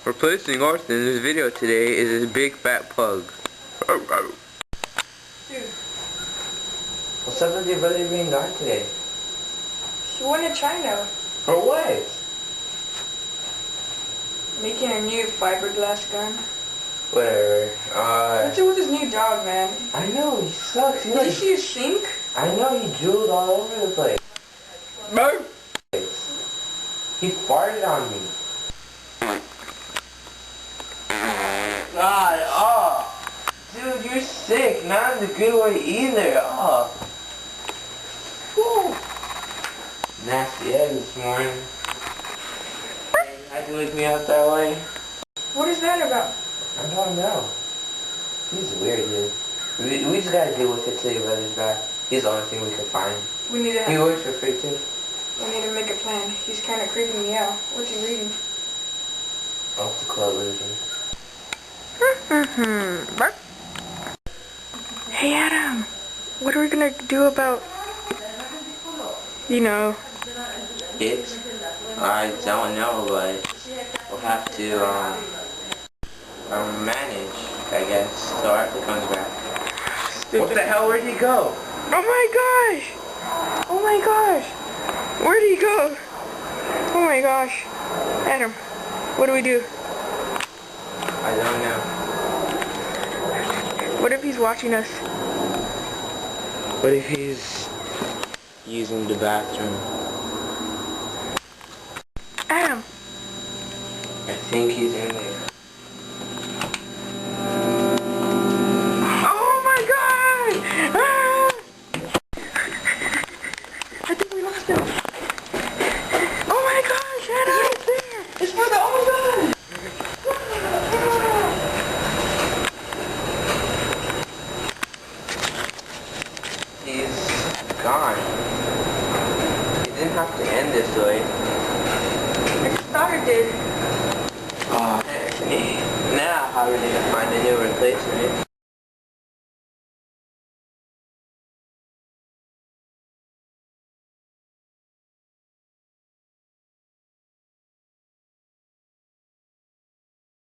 Replacing Arthur in this video today is his big fat pug. Dude. What's up with your brother being gone today? He went to China. For what? Making a new fiberglass gun. Whatever. What's it with his new dog, man? I know, he sucks. Did you see his sink? I know, he drooled all over the place. No. He farted on me. God, oh. Dude, you're sick. Not in the good way either. Oh. Whew. Nasty egg this morning. Had to wake me up that way. What is that about? I don't know. He's weird, dude. We just gotta deal with it till your brother's back. He's the only thing we can find. We need to He works for free too. We need to make a plan. He's kind of creeping me out. What's he reading? Off the club illusion. Hey Adam, what are we gonna do about, you know? Kids? I don't know, but we'll have to manage, I guess, till Arthur comes back. Stupid. What the hell? Where'd he go? Oh my gosh! Oh my gosh! Where'd he go? Oh my gosh! Adam, what do we do? I don't know. What if he's watching us? What if he's using the bathroom? Adam! I think he's in there. Oh my god! Ah! I think we lost him. Oh my gosh, Adam! It's there! It's for the oh god! He's gone. He didn't have to end this way. I just thought it did. Oh, Anthony. Now how are we gonna find a new replacement?